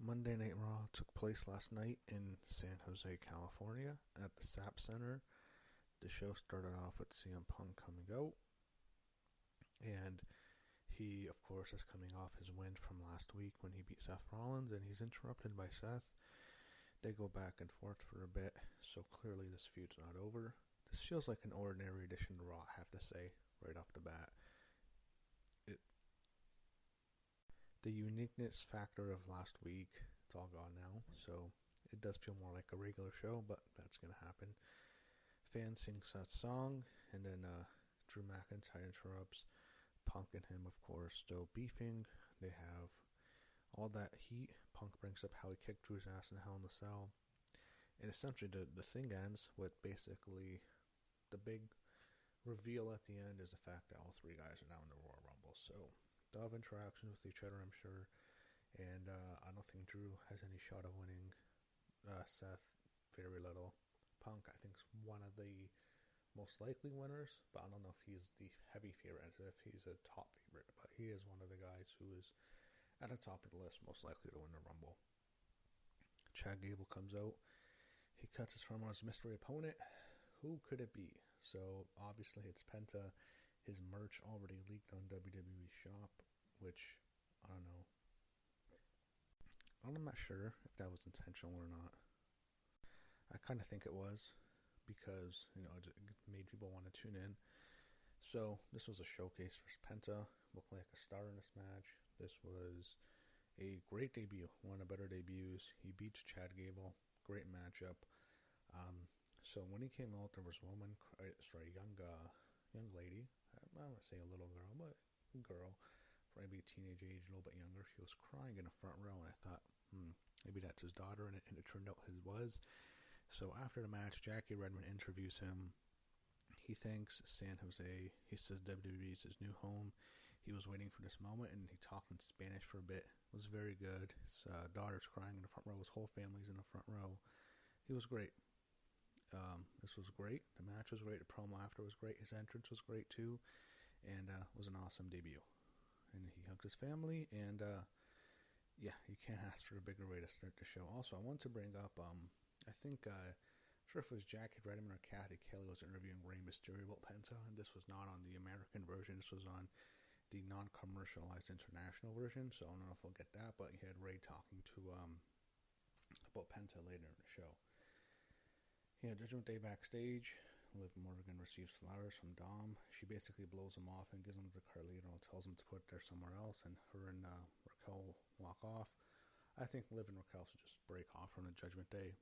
Monday Night Raw took place last night in San Jose, California at the SAP Center. The show started off with CM Punk coming out, and he, of course, is coming off his win from last week when he beat Seth Rollins, and he's interrupted by Seth. They go back and forth for a bit, so clearly this feud's not over. This feels like an ordinary addition to Raw, I have to say, right off the bat. The uniqueness factor of last week, it's all gone now, so it does feel more like a regular show, but that's going to happen. Fans sing Seth's song, and then Drew McIntyre interrupts. Punk and him, of course, still beefing. They have all that heat. Punk brings up how he kicked Drew's ass in Hell in the Cell. And essentially the thing ends with basically the big reveal at the end is the fact that all three guys are now in the Royal Rumble. So they'll have interactions with each other, I'm sure. And I don't think Drew has any shot of winning. Seth, very little. Punk, I think, is one of the most likely winners, but I don't know if he's the heavy favorite, as if he's a top favorite. But he is one of the guys who is at the top of the list, most likely to win the Rumble. Chad Gable comes out. He cuts his promo on his mystery opponent. Who could it be? So, obviously, it's Penta. His merch already leaked on WWE Shop, which, I don't know. I'm not sure if that was intentional or not. I kind of think it was, because, it made people want to tune in. So, this was a showcase for Penta. Looked like a star in this match. This was a great debut, one of the better debuts. He beats Chad Gable. Great matchup. So when he came out, there was young lady. I don't want to say a little girl, but a girl, probably teenage age, a little bit younger. She was crying in the front row, and I thought, maybe that's his daughter, and it turned out his was. So after the match, Jackie Redmond interviews him. He thanks San Jose. He says WWE is his new home. He was waiting for this moment, and he talked in Spanish for a bit. It was very good. His daughter's crying in the front row. His whole family's in the front row. He was great. This was great. The match was great. The promo after was great. His entrance was great, too. And was an awesome debut. And he hugged his family, and you can't ask for a bigger way to start the show. Also, I want to bring up, I think... I'm sure if it was Jackie Redmond or Kathy Kelly was interviewing Rey Mysterio about Penta, and this was not on the American version, this was on the non-commercialized international version, so I don't know if we'll get that, but you had Rey talking to about Penta later in the show. Judgment Day backstage. Liv Morgan receives flowers from Dom. She basically blows him off and gives them to Carlito and tells him to put it there somewhere else, and her and Raquel walk off. I think Liv and Raquel should just break off from the Judgment Day.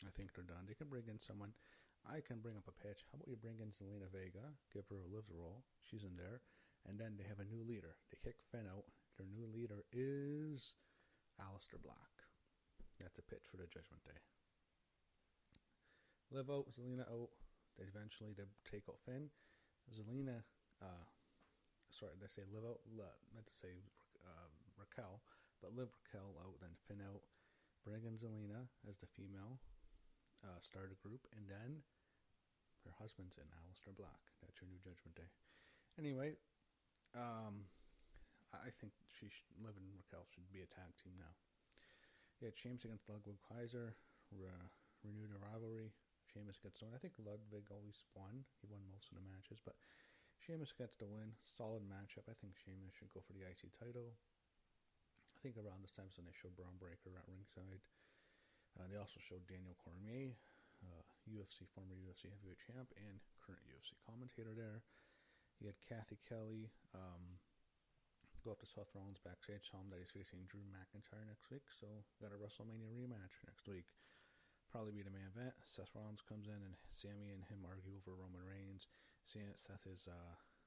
I think they're done. They can bring in someone. I can bring up a pitch. How about you bring in Zelina Vega, give her a Liv's role. She's in there. And then they have a new leader. They kick Finn out. Their new leader is Aleister Black. That's a pitch for the Judgment Day. Liv out, Zelina out. They eventually take out Finn. Zelina, did I say Liv out? Meant to say Raquel. But Liv, Raquel out, then Finn out. Bring in Zelina as the female. Start a group, and then her husband's in, Aleister Black. That's your new Judgment Day. Anyway, I think Liv and Raquel should be a tag team now. Sheamus against Ludwig Kaiser, renewed a rivalry. Sheamus gets the win. I think Ludwig always won. He won most of the matches, but Sheamus gets the win. Solid matchup. I think Sheamus should go for the IC title. I think around this time, so they showed Braun Breaker at ringside. They also showed Daniel Cormier, former UFC heavyweight champ and current UFC commentator there. You had Kathy Kelly go up to Seth Rollins backstage, tell him that he's facing Drew McIntyre next week, so got a WrestleMania rematch next week. Probably be the main event. Seth Rollins comes in, and Sammy and him argue over Roman Reigns. Seth is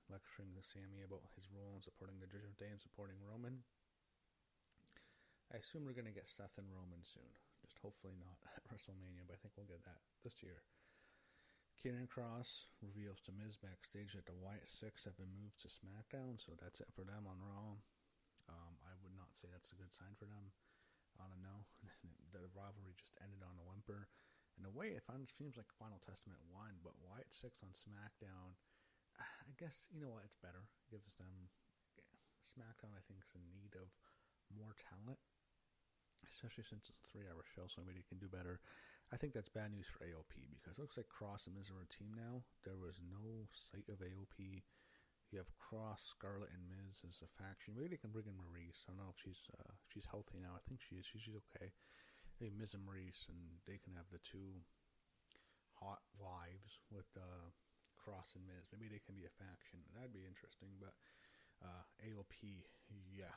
lecturing Sammy about his role in supporting the Judgment Day and supporting Roman. I assume we're going to get Seth and Roman soon. Just hopefully not at WrestleMania, but I think we'll get that this year. Kieran Cross reveals to Miz backstage that the Wyatt Six have been moved to SmackDown, so that's it for them on Raw. I would not say that's a good sign for them. I don't know. The rivalry just ended on a whimper. In a way, it seems like Final Testament won, but Wyatt Six on SmackDown, I guess, you know what, it's better. It gives them... SmackDown, I think, is in need of more talent. especially since it's a 3-hour show, so maybe they can do better. I think that's bad news for AOP because it looks like Cross and Miz are a team now. There was no sight of AOP. You have Cross, Scarlett, and Miz as a faction. Maybe they can bring in Maurice. I don't know if she's healthy now. I think she is. She's okay. Maybe Miz and Maurice, and they can have the two hot wives with Cross and Miz. Maybe they can be a faction. That'd be interesting. But AOP, yeah,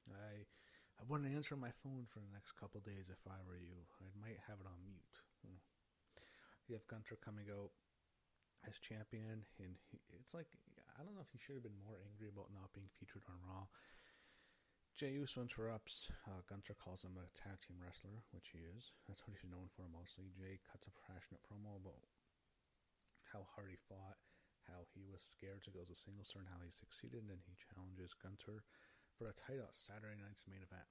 I wouldn't answer my phone for the next couple days if I were you. I might have it on mute. You have Gunther coming out as champion, and it's like, I don't know if he should have been more angry about not being featured on Raw. Jey Uso interrupts. Gunther calls him a tag team wrestler, which he is. That's what he's known for mostly. Jey cuts a passionate promo about how hard he fought, how he was scared to go to singles turn, how he succeeded, and then he challenges Gunther for the title at Saturday night's main event.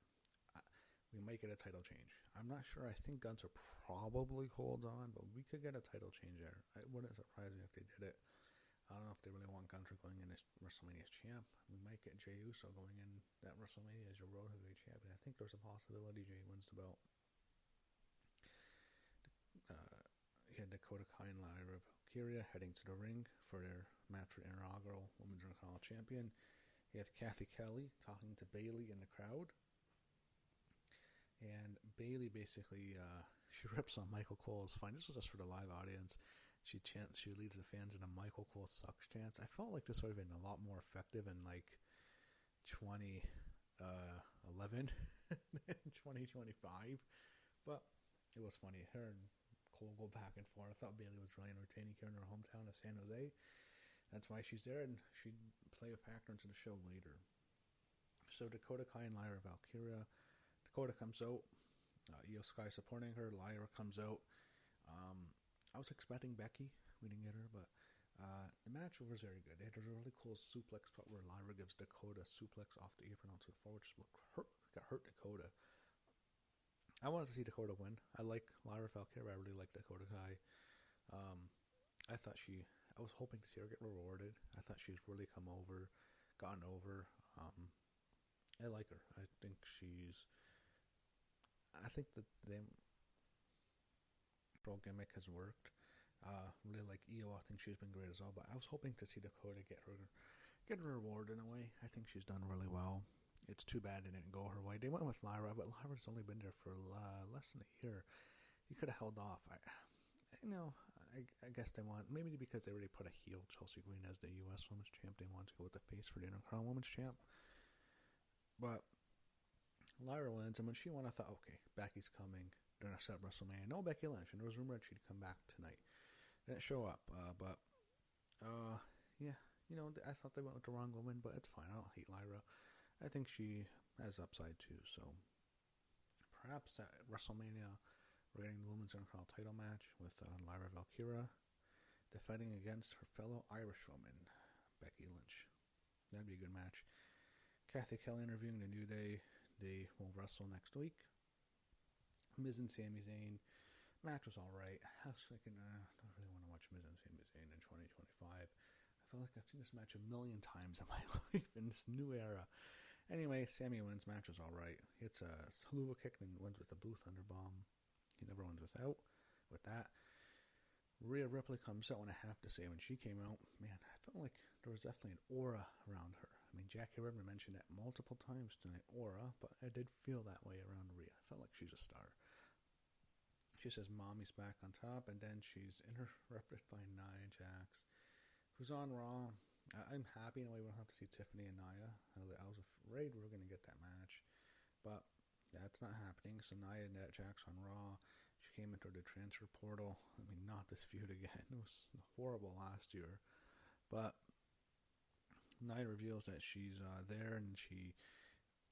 We might get a title change. I'm not sure. I think Gunther probably holds on, but we could get a title change there. It wouldn't surprise me if they did it. I don't know if they really want Gunther going in as WrestleMania's champ. We might get Jey Uso going in that WrestleMania as your World Heavyweight Champion. I think there's a possibility Jey wins the belt. You had Dakota Kai and Lyra Valkyria heading to the ring for their match for the inaugural Women's Intercontinental Champion. You had Kathy Kelly talking to Bayley in the crowd. And Bayley basically, she rips on Michael Cole. It's fine. This was just for the live audience. She leads the fans in a Michael Cole sucks chants. I felt like this would have been a lot more effective in like 2011 than 2025. But it was funny. Her and Cole go back and forth. I thought Bayley was really entertaining here in her hometown of San Jose. That's why she's there, and she'd play a factor into the show later. So Dakota Kai and Lyra Valkyria. Dakota comes out, Io Sky supporting her, Lyra comes out. I was expecting Becky, we didn't get her, but the match was very good. They had a really cool suplex spot where Lyra gives Dakota a suplex off the apron onto the floor, which hurt Dakota. I wanted to see Dakota win. I like Lyra Valkyria, I really like Dakota Kai. I was hoping to see her get rewarded. I thought she's really gotten over. I like her. I think that the pro gimmick has worked. Really like Io. I think she's been great as well. But I was hoping to see Dakota get her reward in a way. I think she's done really well. It's too bad it didn't go her way. They went with Lyra, but Lyra's only been there for less than a year. You could have held off. I guess they want, maybe because they already put a heel Chelsea Green as the U.S. Women's Champ. They want to go with the face for the Intercontinental Women's Champ. But Lyra wins, and when she won, I thought, okay, Becky's coming. They're going to set WrestleMania. No Becky Lynch, and there was rumor that she'd come back tonight. Didn't show up, yeah, I thought they went with the wrong woman, but it's fine. I don't hate Lyra. I think she has upside too, so perhaps at WrestleMania, we're getting the Women's Intercontinental title match with Lyra Valkyria defending against her fellow Irish woman, Becky Lynch. That'd be a good match. Kathy Kelly interviewing the New Day. They will wrestle next week. Miz and Sami Zayn. Match was alright. I was thinking, I don't really want to watch Miz and Sami Zayn in 2025. I feel like I've seen this match a million times in my life in this new era. Anyway, Sami wins. Match was alright. It's a Saluva kick and wins with a Blue Thunder Bomb. He never wins with that. Rhea Ripley comes out, and I have to say, when she came out, man, I felt like there was definitely an aura around her. I mean, Jackie Redmond mentioned it multiple times tonight, aura, but I did feel that way around Rhea. I felt like she's a star. She says Mommy's back on top, and then she's interrupted by Nia Jax, who's on Raw. I'm happy in a way we don't have to see Tiffany and Nia. I was afraid we were going to get that match, but yeah, it's not happening. So Nia and Jax on Raw. She came into the transfer portal. I mean, not this feud again. It was horrible last year, but Nia reveals that she's there, and she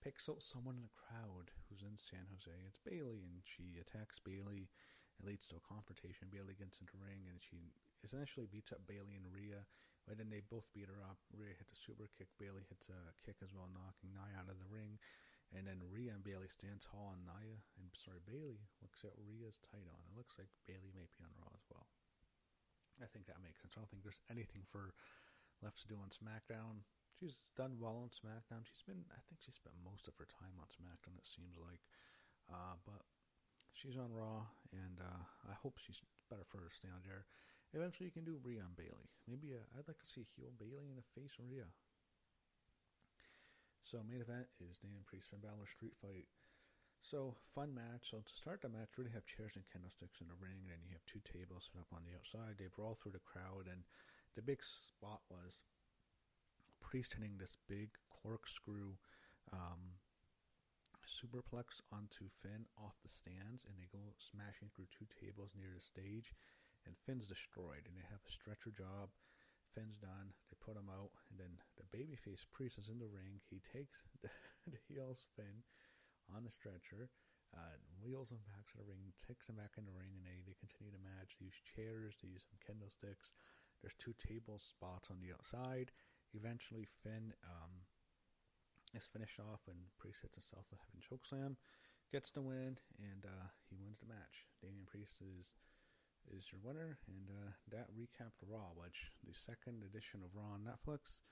picks out someone in the crowd who's in San Jose. It's Bayley, and she attacks Bayley. It leads to a confrontation. Bayley gets into the ring, and she essentially beats up Bayley and Rhea. But then they both beat her up. Rhea hits a super kick. Bayley hits a kick as well, knocking Nia out of the ring. And then Rhea and Bayley stand tall, and Bayley looks at Rhea's tight on. It looks like Bayley may be on Raw as well. I think that makes sense. I don't think there's anything for left to do on SmackDown. She's done well on SmackDown. I think she spent most of her time on SmackDown, it seems like. But she's on Raw, and I hope she's better for her to stay on there. Eventually, you can do Rhea and Bayley. Maybe I'd like to see heel Bayley and a face Rhea. So main event is Damian Priest Finn Balor street fight. So fun match. So to start the match, really have chairs and candlesticks in the ring, and then you have two tables set up on the outside. They brawl through the crowd, and the big spot was Priest hitting this big corkscrew superplex onto Finn off the stands, and they go smashing through two tables near the stage, and Finn's destroyed, and they have a stretcher job. Finn's done. They put him out, and then the babyface Priest is in the ring. He takes the heels Finn on the stretcher, wheels him back to the ring, takes him back in the ring, and they continue the match. They use chairs, they use some candlesticks. There's two table spots on the outside. Eventually, Finn is finished off when Priest hits himself with a heaven chokeslam, gets the win, and he wins the match. Damian Priest is your winner, and that recapped Raw, which the second edition of Raw on Netflix.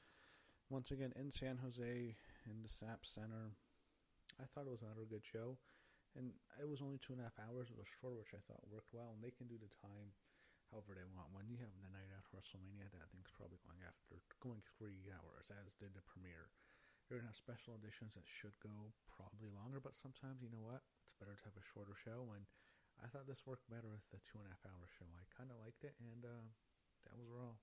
Once again, in San Jose, in the SAP Center. I thought it was another good show, and it was only 2.5 hours. It was short, which I thought worked well, and they can do the time however they want. When you have the night after WrestleMania, that thing's probably going 3 hours, as did the premiere. You're going to have special editions that should go probably longer, but sometimes, you know what, it's better to have a shorter show, and I thought this worked better with the 2.5 hour show. I kind of liked it, and that was Raw.